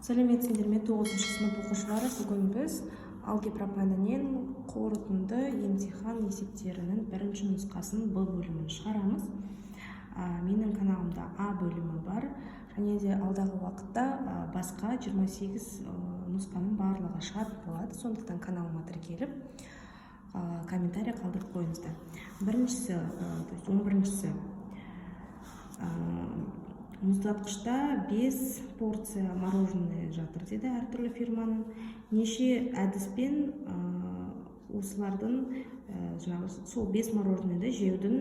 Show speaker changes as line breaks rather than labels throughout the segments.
Сәлеметсіңдер ме 9-шы сынып оқушылары. Бүгін біз алгебра пәнінен қорытынды емтихан есептерінің бірінші нұсқасын Б бөлімін шығарамыз. Менің каналымда А бөлімі бар, және де алдағы уақытта басқа 28 нұсқаның барлығы шығатын болады. Сондықтан каналыма тіркеліп, комментарий қалдырып қойыңыздар. Біріншісі, 11-шісі, мұздатқышта 5 порция мороженое жатыр деді әртүрлі фирманың. Неше әдіспен осылардың сол 5 мороженеді жеудің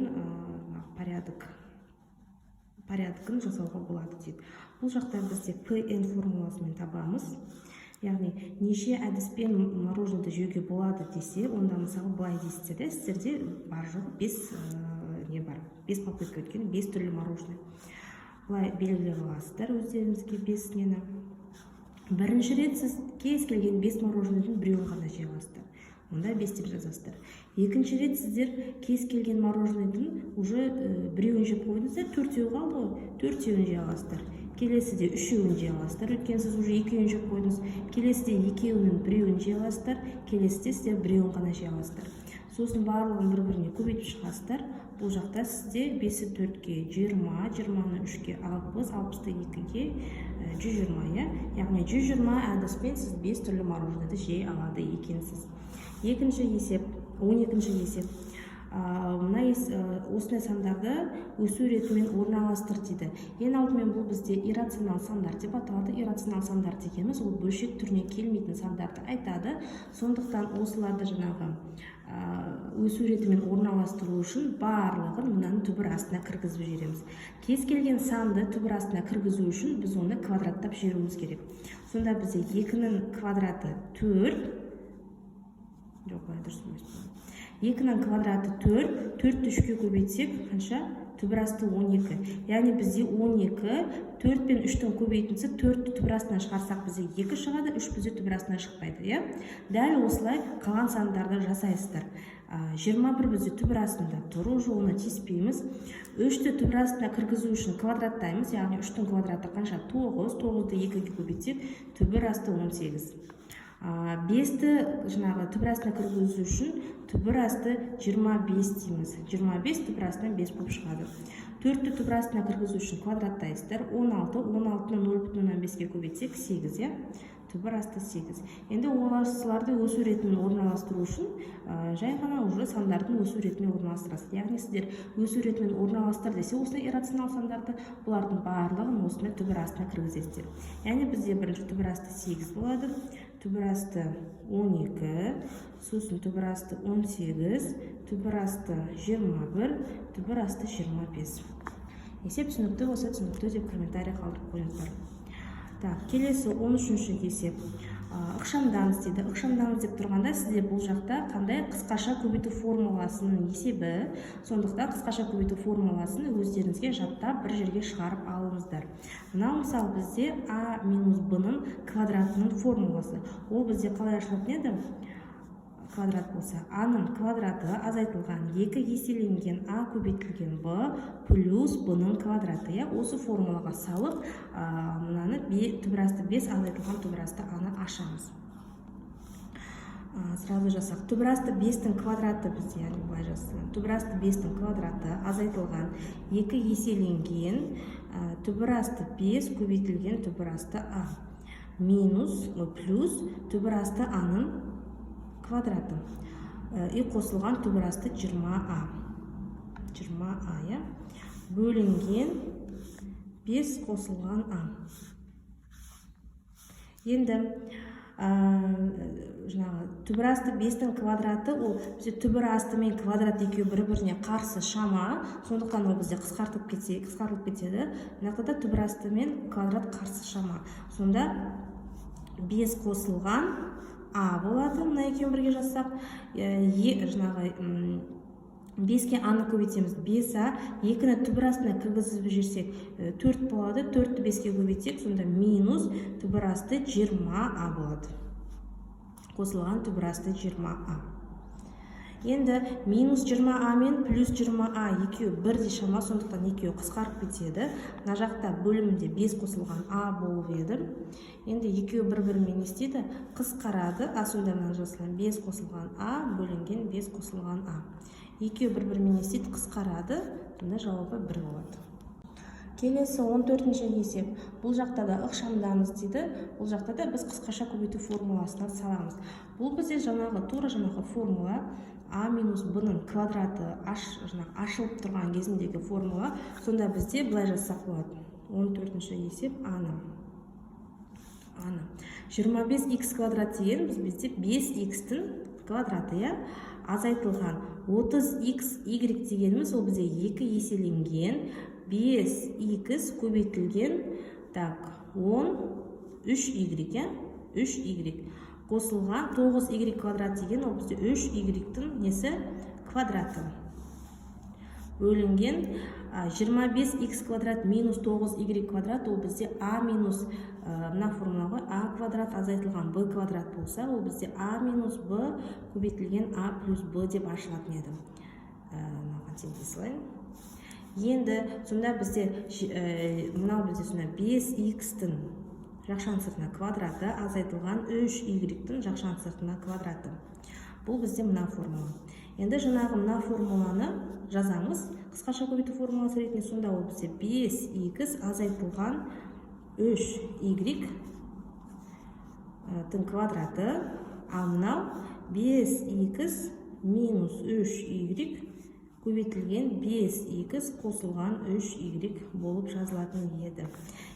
порядкын жасауға болады дейді. Бұл жақта бізде ПН формуласымен табамыз. Яғни, неше әдіспен мороженеді жеуге болады десе, онда мысалы былай дейсіздер де, сіздерде бар жоқ 5 попытка өткен 5 түрлі мороженое. Бұлай белгілеп аласыздар өздеріңізге 5 нені. Бірінші рет сіз кез келген 5 мороженеден біреуін ғана жей аласыздар. Онда 5 деп жазасыздар. Екінші рет сіздер кез келген мороженеден уже біреуін жеп қойдыңыздар, 4-еу қалды ғой, 4-еуін жей аласыздар. Келесіде 3-еуін жей аласыздар. Өткен сіз уже 2-еуін жеп қойдыңыз. Келесіде 2-еуінің 1-еуін жей аласыздар. Келесіде сіздер 1-еуін ғана жей аласыздар. Сосын барлығын бір-біріне көбейтіп шығасыздар. Бұл жақта сізде 5-і 4-ке 20, 20-ны 3-ке 60, 60-ты 2-ге 120. Яғни 120 әдіспен сіз 5 түрлі мороженеді жей алады екенсіз. Екінші есеп, 12-ші есеп. Осындай сандарды өсу ретімен орналастыр дейді. Ең алдымен бұл бізде иррационал сандар деп аталады. Иррационал сандар дегеніміз ол бөлшек түріне келмейтін сандарды айтады. Сондықтан осыларды жаңағы өсу ретімен орналастыру үшін барлығын мынаның түбір астына кіргізіп жібереміз. Кез келген санды түбір астына кіргізу үшін біз оны квадраттап жіберуіміз керек. Сонда бізде 2-нің квадраты 4. Жоқ, бұлай дұрыс емес. 2-нің квадраты 4, 4-ті 3-ке көбейтсек, қанша? Түбір асты 12. Яғни бізде 12, 4 пен 3-тің көбейтінсі 4-ті түбір астынан шығарсақ бізде 2 шығады, 3 бізде түбір астынан шықпайды. Дәл осылай қалған сандарды жасайсыздар. 21 бізде түбір астында тұр, жолына тиіспейміз. 3-ті түбір астына кіргізу үшін квадраттаймыз, яғни 3-тің квадраты қанша? 9, 9-ды 2-ге көбейтсек, түбір асты 18. 5-ті түбір астына кіргізу үшін түбір асты 25 дейміз. 25 түбір астынан 5 болып шығады. 4-ті түбір астына кіргізу үшін квадраттайсыздар. 16, 16-ны 0,5-ке көбейтсек 8, түбір асты 8. Енді оларды өсу ретімен орналастыру үшін жай ғана уже сандардың өсу ретімен орналастырасыз. Яғни сіздер өсу ретімен орналастыр десе, осындай иррационал сандарды, бұлардың барлығын осындай түбір астына кіргізесіздер. Яғни бізде бірінші түбір асты 8 болады, түбір асты 12, сосын түбір асты 18, түбір асты 21, түбір асты 25. Есеп түсінікті болса, түсінікті деп комментарий қалдырып қойыңыздар. Келесі 13-ші есеп. Ықшамдаңыз дейді. Ықшамдаңыз деп тұрғанда сізде бұл жақта қандай қысқаша көбейту формуласының есебі. Сондықтан қысқаша көбейту формуласын өздеріңізге жаттап бір жерге шығарып алыңыздар. Мынау мысалы бізде А минус Б-ның квадратының формуласы. Ол бізде қалай ашылатын еді? Квадрат болса, А-ның квадраты азайтылған 2 еселенген А көбейтілген Б плюс Б-ның квадраты. Осы формулаға салып, мынаны түбір асты 5 азайтылған түбір асты А-ны ашамыз. Сразу жасақ. Түбір асты 5-тің квадраты бізде, яғни бұлай жасаған. Түбір асты 5-тің квадраты азайтылған 2 еселенген түбір асты 5 көбейтілген түбір асты А минус плюс түбір асты А-ның квадраты. Қосылған түбір асты 20А. 20А, бөлінген 5 қосылған А. Енді түбір асты 5-тің квадраты, ол түбір асты мен квадрат екеуі бір-біріне қарсы шама, сондықтан ол бізде қысқартылып кетеді. Нақтада түбір асты мен квадрат қарсы шама. Сонда 5 қосылған А болады, мұна екеуін бірге жазсақ, 5-ке А-ны көбейтеміз, 5А, 2-ні түбір астына кіргізіп жерсек 4 болады, 4-ті 5-ке көбейтсек, сонда минус түбір асты 20А болады. Қосылған түбір асты 20А. Енді минус 20а мен плюс 20а екеуі бірдей шама, сондықтан екеуі қысқарып кетеді. Мына жақта бөлімінде 5 қосылған а болып еді. Енді екеуі бір-бірімен не істейді? Қысқарады. А сонда мына жасынан 5 қосылған а бөлінген 5 қосылған а. Екеуі бір-бірімен не істейді? Қысқарады. Сонда жауабы 1 болады. Келесі 14-ші есеп. Бұл жақта да ықшамдамыз дейді. Бұл жақта да біз қысқаша көбейту формуласына саламыз. Бұл бізде тура жаңағы формула а минус б-ның квадраты ашылып тұрған кезіндегі формула. Сонда бізде былай жазсақ болады. 14-ші есеп аны. 25х квадрат деген бізде 5х-тің квадраты, азайтылған 30xy дегеніміз ол бізде 2 еселенген 5х көбейтілген 13y, 3y қосылған 9y квадрат деген ол бізде 3y-тің несі квадраты бөлінген 25х квадрат минус 9y квадрат ол бізде а минус мына формула ғой, а квадрат азайтылған б квадрат болса, ол бізде а минус б көбейтілген а плюс б деп ашылатын еді. Енді сонда бізде мынау бізде сонда 5х-тің жақшан сыртына квадраты азайтылған 3y-тің жақшан сыртына квадраты. Бұл бізде мына формула. Енді жаңағы мына формуланы жазамыз. Қысқаша көбейту формуласы ретінде сонда ол бізде 5х азайтылған 3y-тің квадраты, ал мынау 5х минус 3y көбейтілген 5х қосылған 3y болып жазылатын еді.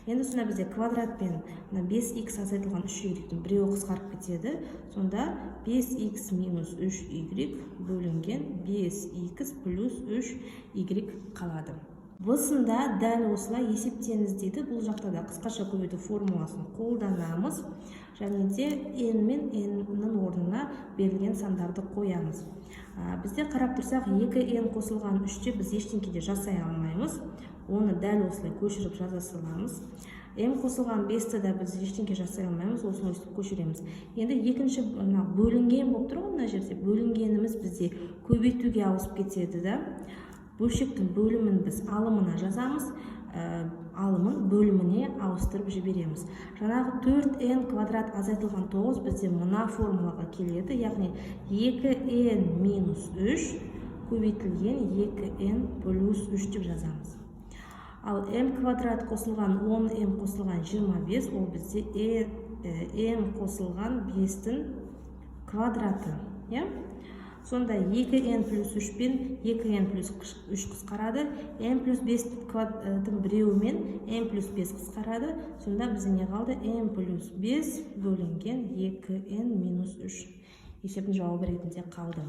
Енді сонда бізде квадратпен 5х азайтылған 3y-тің біреуі қысқарып кетеді. Сонда 5х минус 3y бөлінген 5х плюс 3y қалады. Бұсында дәл осылай есептеңіз дейді. Бұл жақта да қысқаша көбейту формуласын қолданамыз. Және де n мен n-нің орнына берілген сандарды қоямыз. Бізде қарап тұрсақ 2n қосылған 3-те біз ештеңкеде жасай алмаймыз. Оны дәл осылай көшіріп жаза саламыз. m қосылған 5-ті да біз ештеңке жасай алмаймыз. Осыны өстіп көшіреміз. Енді екінші бөлінген болып тұр ғой мына жерде. Бөлінгеніміз бізде көбейтуге ауысып кетеді да. Бөлшектің бөлімін біз алымына жазамыз, алымын бөліміне ауыстырып жібереміз. Жаңағы 4n квадрат азайтылған 9 бізде мына формулаға келеді, яғни 2n минус 3 көбейтілген 2n плюс 3 деп жазамыз. Ал m квадрат қосылған 10m қосылған 25 ол бізде m қосылған 5-тің квадраты. Сонда 2n плюс 3 пен 2n плюс 3 қысқарады, m плюс 5-тің біреуімен m плюс 5 қысқарады. Сонда бізде не қалды? m плюс 5 бөлінген 2n минус 3. Есептің жауабы ретінде қалды.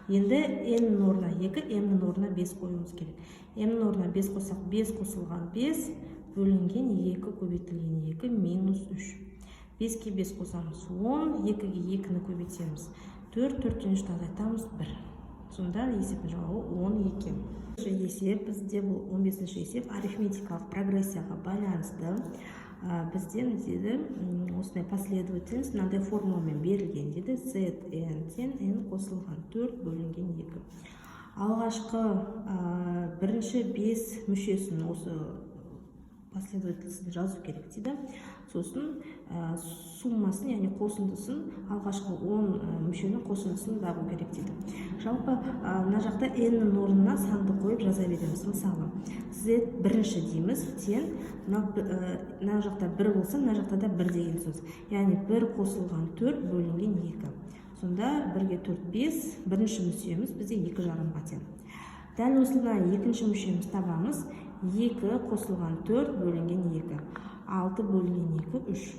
Енді n-нің орнына 2, m-нің орнына 5 қоюымыз керек. m-нің орнына 5 қосақ, 5 қосылған 5 бөлінген 2 көбейтілген 2 минус 3. 5-ке 5 қосамыз 10, 2-ге 2-ні көбейтеміз. 4-4-тен 3-ті азайтамыз 1. Сонда есептің жауабы 12. Есеп бізде бұл 15-ші есеп арифметикалық прогрессияға байланысты. Бізде деді осындай последовательность мынандай формуламен берілген деді. Zn-тен n қосылған 4 бөлінген 2. Алғашқы бірінші 5 мүшесін осы последовательностьті жазу керек дейді. Сосын суммасын, яғни қосындысын, алғашқы 10 мүшенің қосындысын табу керек дейді. Жалпы мына жақта n-нің орнына санды қойып жаза береміз. Мысалы, z бірінші дейміз, тен мына жақта 1 болса, мына жақта да 1 деген сөз. Яғни 1 қосылған 4 бөлінген 2. Сонда 1-ге 4 5, бірінші мүшеміз бізде 2,5 тең. Дәл осылай екінші мүшеміз табамыз. 2 қосылған 4 бөлінген 2. 6 бөлінген 2, 3.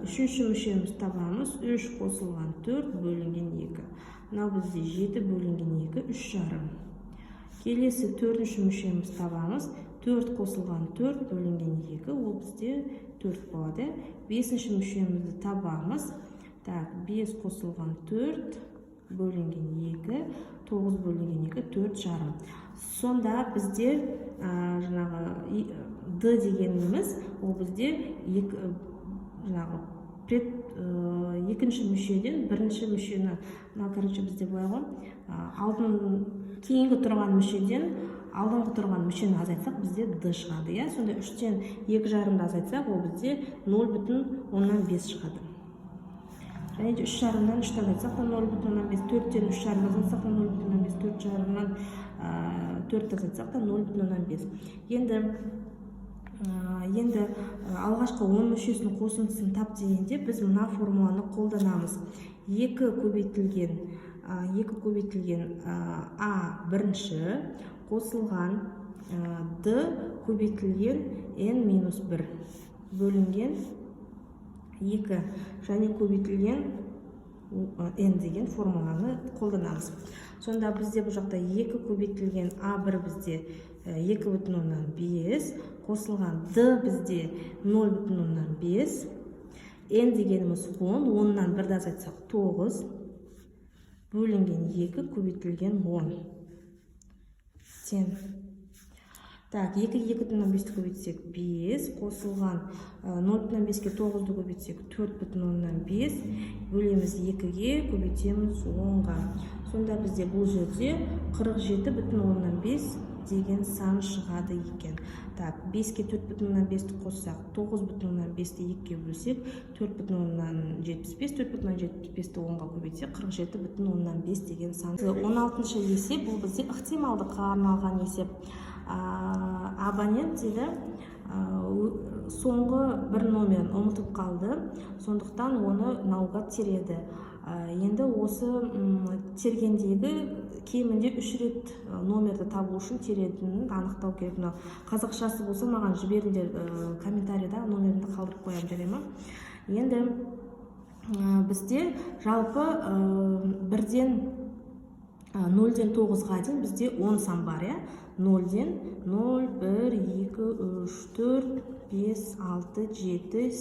Үшінші мүшеміз табамыз. 3 қосылған 4 бөлінген 2. Мынау бізде 7 бөлінген 2, 3,5. Келесі төртінші мүшеміз табамыз. 4 қосылған 4 бөлінген 2, ол бізде 4 болады. Бесінші мүшемізді табамыз. 5 қосылған 4 бөлінген 2, 9 бөлінген 2, 4,5. Сонда бізде жаңағы d дегеніміз, ол бізде екінші мүшеден бірінші мүшені, мына короче бізде былай ғой, кейінгі тұрған мүшеден алдыңғы тұрған мүшені азайтсақ бізде d шығады, иә. Сонда 3-тен 2,5-ды азайтсақ, ол бізде 0,5 шығады. Және де 3,5-дан 3-ті азайтсақ та 0,5, 4-тен 3,5 азайтсақ та 0,5, 4,5-дан 4-ті азайтсақ та 0,5. Енді алғашқы 10 мүшесінің қосындысын тап дегенде біз мына формуланы қолданамыз. 2 көбейтілген а бірінші қосылған d көбейтілген n-1 бөлінген 2 және көбейтілген n деген формуланы қолданамыз. Сонда бізде бұл жақта 2 көбейтілген a1 бізде 2,5 қосылған d бізде 0,5, n дегеніміз 10, 10-нан 1-ді азайтсақ 9, бөлінген 2 көбейтілген 10. Сен. Так, 2,5-ті көбейтсек 5, қосылған 0,5-ке 9-ды көбейтсек 4,5, бөлеміз 2-ге, көбейтеміз 10-ға. Сонда бізде бұл жерде 47,5 деген сан шығады екен. Так, 5-ке 4,5-ті қоссақ, 9,5-ті 2-ге бөлсек, 4,75, 4,75-ті 10-ға көбейтсек, 47,5 деген сан. 16-шы есеп, бұл бізде ықтималдыққа арналған есеп. Абонент дейді, соңғы бір номерін ұмытып қалды, сондықтан оны наугад тереді. Енді осы тергендегі кемінде 3 рет номерді табу үшін теретінін анықтау керек. Қазақшасы болса маған жіберіңдер комментарийда, номерімді қалдырып қоямын, жарай ма? Енді бізде жалпы 1-ден 0-ден 9-ға дейін бізде 10 сан бар, иә? 0-ден 0, 1, 2, 3, 4, 5, 6, 7,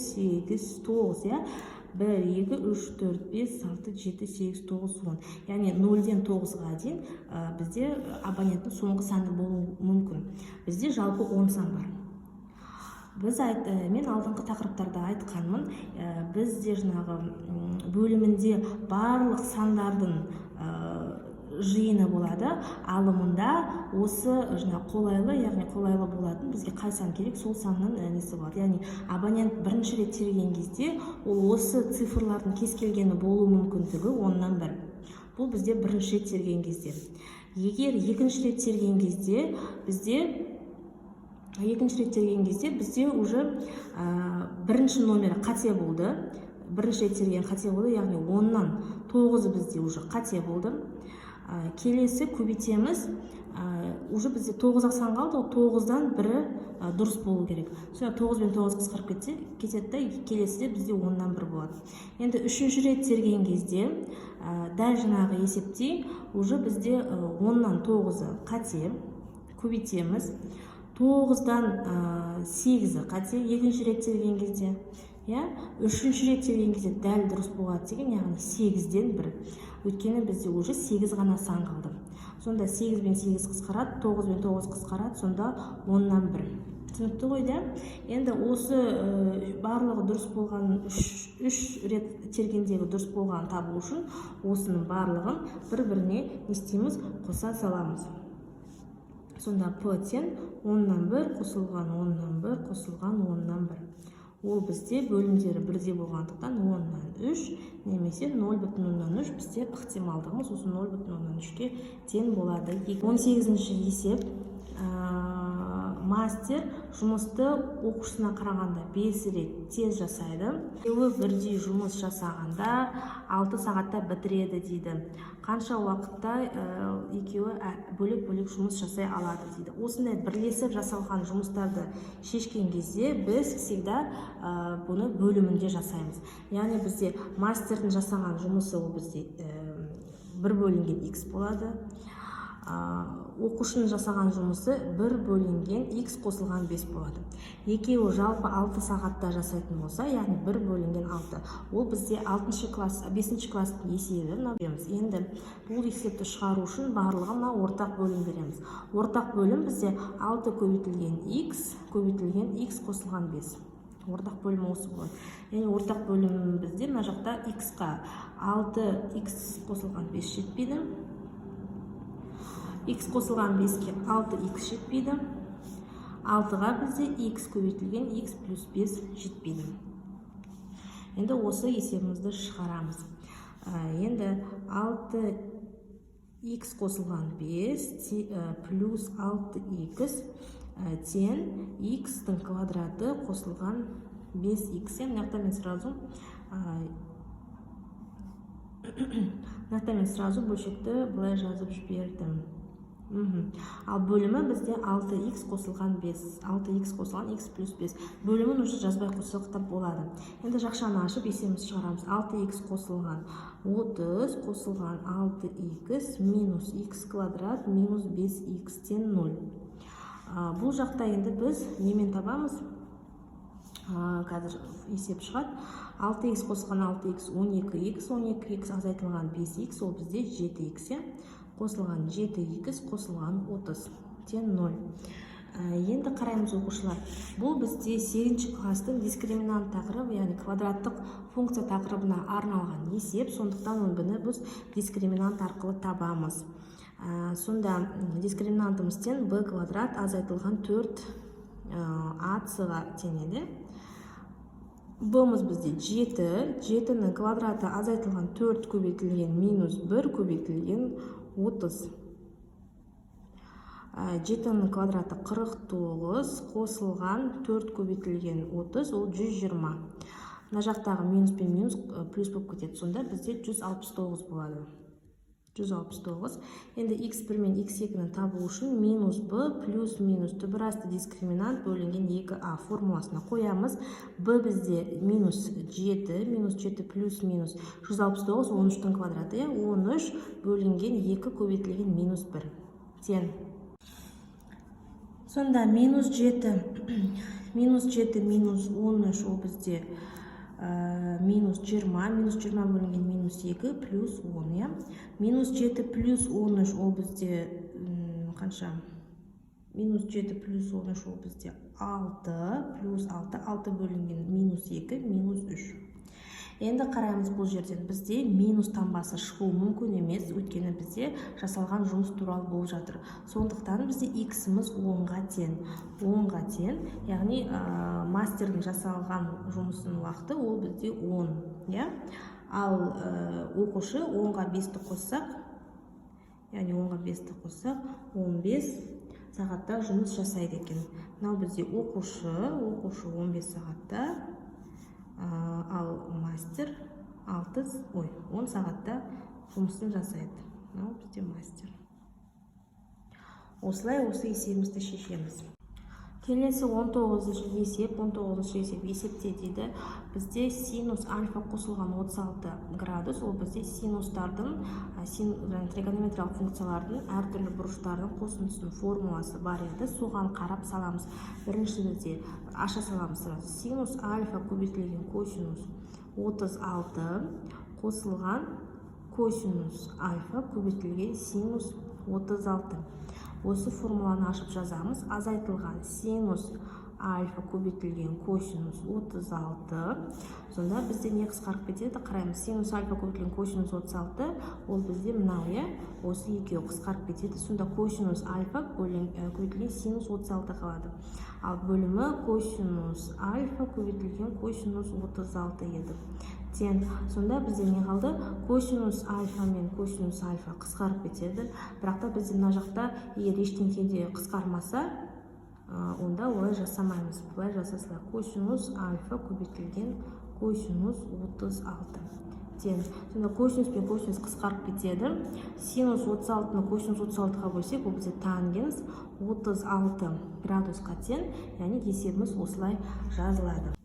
8, 9, иә? 1, 2, 3, 4, 5, 6, 7, 8, 9, 10. Яғни 0-ден 9-ға дейін бізде абоненттің соңғы саны болуы мүмкін. Бізде жалпы 10 сан бар. Мен алдыңғы тақырыптарда айтқанмын, бізде жаңағы бөлімінде барлық сандардың жиыны болады, алымында осы қолайлы, яғни қолайлы болатын бізге қай сан керек, сол санның несі болады. Яғни абонент бірінші рет терген кезде ол осы цифрлардың кез келгені болу мүмкіндігі 10-нан 1. Бұл бізде бірінші рет терген кезде. Егер екінші рет терген кезде бізде уже бірінші номері қате болды. Бірінші рет терген қате болды, яғни 10-нан 9-ы бізде уже қате болды. Келесі көбейтеміз, уже бізде 9-ақ сан қалды, 9-дан 1-і дұрыс болу керек. Сонда 9 пен 9 қысқарып кетеді, келесіде бізде 10-нан 1 болады. Енді үшінші рет терген кезде, дәл жаңағы есептей, уже бізде 10-нан 9-ы қате, көбейтеміз. 9-дан 8-і қате, екінші рет терген кезде. Үшінші рет терген кезде дәл дұрыс болады деген, яғни 8-ден 1. Өйткені бізде уже 8 ғана сан қалды. Сонда 8 пен 8 қысқарады, 9 пен 9 қысқарады, сонда 10-нан 1. Түсінікті ғой, да? Енді осы барлығы дұрыс болған, 3 рет тергендегі дұрыс болған табу үшін, осының барлығын бір-біріне нестейміз, қоса саламыз. Сонда P-тен 10-нан 1 қосылған 10-нан 1 қосылған 10-нан 1. Ол бізде бөлімдері бірде болғандықтан 10-нан 3 немесе 0,3 бізде ықтималдығымыз осы 0,3-ке тең болады. 18-ші есеп. Мастер жұмысты оқушысына қарағанда 5 рет тез жасайды. Бірдей жұмыс жасағанда 6 сағатта бітіреді дейді. Қанша уақытта екеуі бөлек-бөлек жұмыс жасай алады дейді. Осындай бірлесіп жасалған жұмыстарды шешкен кезде біз всегда бұны бөлімінде жасаймыз. Яғни бізде мастердің жасаған жұмысы ол бізде 1 бөлінген x болады. Оқушының жасаған жұмысы 1 бөлінген x қосылған 5 болады. Екеуі жалпы 6 сағатта жасайтын болса, яғни 1 бөлінген 6. Ол бізде 5-ші класстың есебі. Енді бұл есепті шығару үшін барлығына ортақ бөлім береміз. Ортақ бөлім бізде 6 көбейтілген x қосылған 5. ортақ бөлімі осы болады. Яғни ортақ бөлім бізде мына жақта x-қа 6x қосылған 5 жетпейді. X қосылған 5-ке 6x жетпейді. 6-ға бізде x көбейтілген x плюс 5 жетпейді. Енді осы есебімізді шығарамыз. Енді 6x қосылған 5 плюс 6x тен x-тің квадраты қосылған 5x. Мынақта мен сразу бөлшекті былай жазып жібердім. Ал бөлімі бізде 6x қосылған 5. 6x қосылған x плюс 5. Бөлімін уже жазбай қойсақ та болады. Енді жақшаны ашып есебімізді шығарамыз. 6x қосылған 30 қосылған 6x минус x квадрат минус 5x тен 0. Бұл жақта енді біз немен табамыз? Қазір есеп шығады. 6x қосылған 6x 12x, 12x азайтылған 5x, ол бізде 7x. Қосылған 7x қосылған 30 тен 0. Енді қараймыз оқушылар. Бұл бізде 8-ші кластың дискриминант тақырыбы, яғни квадраттық функция тақырыбына арналған есеп. Сондықтан оны біз дискриминант арқылы табамыз. Сонда дискриминантымыз тен b квадрат азайтылған 4ac-ға теңеді. b-мыз бізде 7, 7-нің квадраты азайтылған 4 көбейтілген минус 1 көбейтілген 30. 7-нің квадраты 49 қосылған 4 көбейтілген 30, ол 120. Мына жақтағы минус пен минус плюс болып кетеді. Сонда бізде 169 болады. 169. Енді x1 мен x2-ні табу үшін минус b плюс минус түбірасты дискриминант бөлінген 2a формуласына қоямыз. b бізде минус 7, минус 7 плюс минус 169, 13-тің квадраты. 13 бөлінген 2 көбейтілген минус 1. Тен. Сонда минус 7, минус 13 ол бізде минус 20, минус 20 бөлінген минус 2 плюс 10. Минус 7 плюс 13 ол бізде қанша? Минус 7 плюс 13 ол бізде 6 плюс 6 бөлінген минус 2 минус 3. Енді қараймыз бұл жерден бізде минус таңбасы шығуы мүмкін емес, өйткені бізде жасалған жұмыс туралы болып жатыр. Сондықтан бізде x-іміз 10-ға тен. 10-ға тен, яғни мастердің жасалған жұмысының уақыты ол бізде 10. Ал оқушы 10-ға 5-ті қоссақ, яғни 10-ға 5-ті қоссақ, 15 сағатта жұмыс жасайды екен. Мынау бізде оқушы 15 сағатта, ал мастер 10 сағатта жұмысын жасайды. Мынау бізде мастер. Осылай осы есебімізді шешеміз. Келесі 19-шы есеп. Есепте дейді, бізде синус альфа қосылған 36 градус, ол бізде синустардың, тригонометриялық функциялардың, әртүрлі бұрыштардың қосындысының формуласы бар еді. Соған қарап саламыз. Бірінші бізде аша саламыз. Синус альфа көбейтілген косинус 36 қосылған косинус альфа көбейтілген синус 36. Осы формуланы ашып жазамыз. Азайтылған синус альфа көбейтілген косинус 36. Сонда бізде не қысқарып кетеді? Қараймыз. Синус альфа көбейтілген косинус 36, ол бізде мынау, осы екеуі қысқарып кетеді. Сонда косинус альфа көбейтілген синус 36 қалады. Ал бөлімі косинус альфа көбейтілген косинус 36 еді. Сонда бізде не қалды? Косинус альфа мен косинус альфа қысқарып кетеді. Бірақта бізде мына жақта егер ештеңеде қысқармаса, онда олай жасамаймыз. Бұлай жасасылар. Косинус альфа көбейтілген косинус 36. Сонда косинус пен косинус қысқарып кетеді. Синус 36-ны косинус 36-ға бөлсек, ол бізде тангенс 36 градусқа тең, яғни есебіміз осылай жазылады.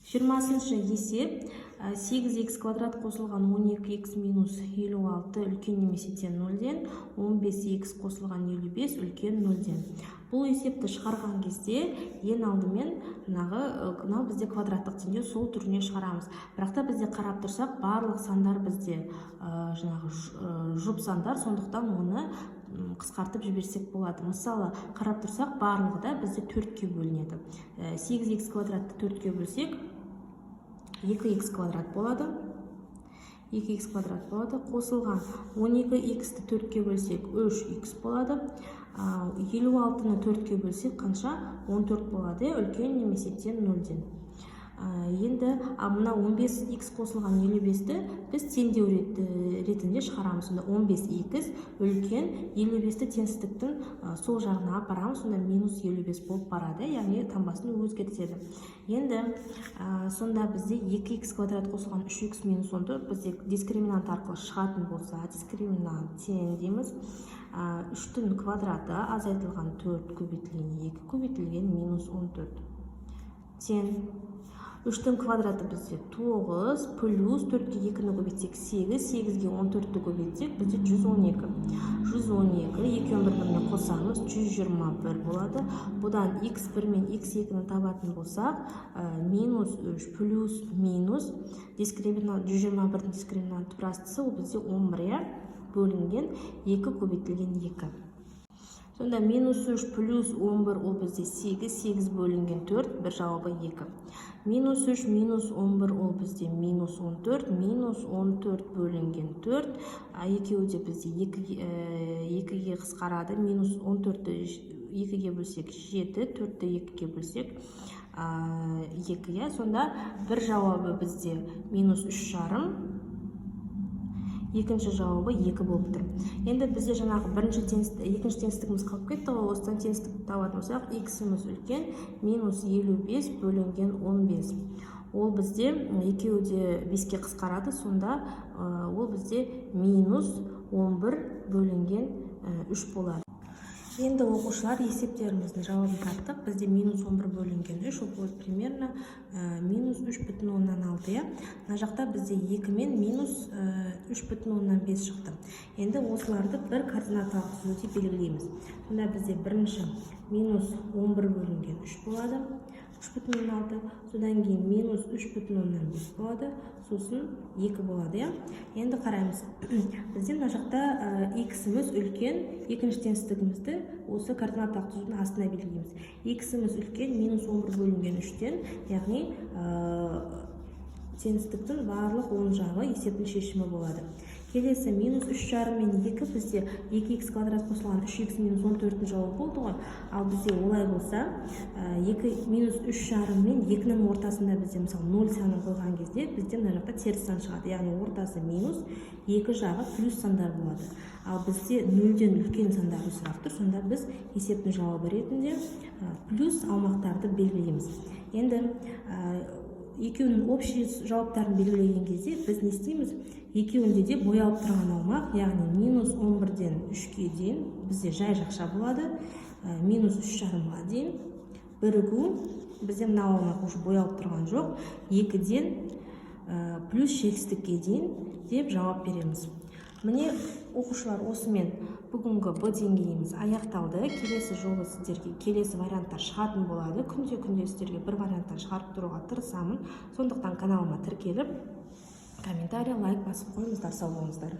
20-шы есеп. 8x квадрат қосылған 12x минус 56 үлкен немесе тең 0-ден, 15x қосылған 55 үлкен 0-ден. Бұл есепті шығарған кезде ең алдымен мынау бізде квадраттық теңдеу, сол түріне шығарамыз. Бірақта бізде қарап тұрсақ, барлық сандар бізде жұп сандар, сондықтан оны қысқартып жіберсек болады. Мысалы, қарап тұрсақ, барлығы да бізде 4-ке бөлінеді. 8х квадратты 4-ке бөлсек, 2х квадрат болады. 2х квадрат болады. Қосылған 12х-ті 4-ке бөлсек, 3х болады. 56-ны 4-ке бөлсек, қанша? 14 болады. Үлкен немесе тең 0-ден. Енді мына 15х қосылған 55-ті біз теңдеу ретінде шығарамыз. Сонда 15х үлкен 55-ті теңсіздіктің сол жағына апарамыз. Сонда минус 55 болып барады, яғни таңбасын өзгертеді. Енді сонда бізде 2х квадрат қосылған 3х минус 14 бізде дискриминант арқылы шығатын болса, дискриминант тең дейміз. 3-тің квадраты азайтылған 4 көбейтілген 2 көбейтілген минус 14 тең. 3-тің квадраты бізде 9 плюс 4-ке 2-ні көбейтсек 8, 8-ге 14-ті көбейтсек бізде 112. 112, 2-ні бір-біріне қосамыз, 121 болады. Бұдан x1 мен x2-ні табатын болсақ, минус 3 плюс минус 121-дің дискриминант простысы, ол бізде 11 бөлінген 2 көбейтілген 2. Сонда минус 3 плюс 11 ол бізде 8, 8 бөлінген 4, бір жауабы 2. Минус 3 минус 11 ол бізде минус 14, минус 14 бөлінген 4, екеуі де бізде 2-ге қысқарады. Минус 14-ті 2-ге бөлсек 7, 4-ті 2-ге бөлсек 2. Сонда бір жауабы бізде минус 3 жарым, екінші жауабы 2 болып тұр. Енді бізде жаңағы екінші теңсіздігіміз қалып кетті ғой, осыдан теңсіздікті табатын болсақ, x-іміз үлкен минус 55 бөлінген 15. Ол бізде екеуі де 5-ке қысқарады, сонда ол бізде минус 11 бөлінген 3 болады. Енді оқушылар есептеріміздің жауабын таптық. Бізде минус 11 бөлінген 3, ол болады примерно минус 3,6. Мына жақта бізде 2 мен минус 3,5 шықты. Енді осыларды бір координаталық түзуде белгілейміз. Сонда бізде бірінші минус 11 бөлінген 3 болады. 3,6, содан кейін минус 3,5 болады, сосын 2 болады. Енді қараймыз. Бізде мына жақта x-іміз үлкен, екінші теңсіздігімізді осы координаталық түзудің астына белгілейміз. X-іміз үлкен минус 11 бөлінген 3-тен, яғни теңсіздіктің барлық оң жағы есептің шешімі болады. Келесі минус 3 жарым мен 2 бізде 2х квадрат қосылған 3х минус 14-дің жауабы болды ғой. Ал бізде олай болса, минус 3 жарым мен 2-ның ортасында бізде мысалы 0 санын қойған кезде бізде мына жақта теріс сан шығады. Яғни ортасы минус, 2 жағы плюс сандар болады. Ал бізде 0-ден үлкен сандарды сұрап тұр, сонда біз есептің жауабы ретінде плюс аумақтарды белгілейміз. Енді екеуінің общий жауаптарын белгілеген кезде біз не істейміз? Екеуінде де боялып тұрған аумақ, яғни минус 11-ден 3-ке дейін бізде жай жақша болады, минус 3 жарымға дейін бірігу, бізде мына аумақ уже боялып тұрған жоқ, 2-ден плюс шексіздікке дейін деп жауап береміз. Міне оқушылар, осымен бүгінгі Б деңгейіміз аяқталды. Келесі жолы сіздерге келесі варианттар шығатын болады. Күнде сіздерге бір варианттан шығарып тұруға тырысамын. Сондықтан каналыма тіркеліп, комментарий, лайк басып қойыңыздар, сау болыңыздар.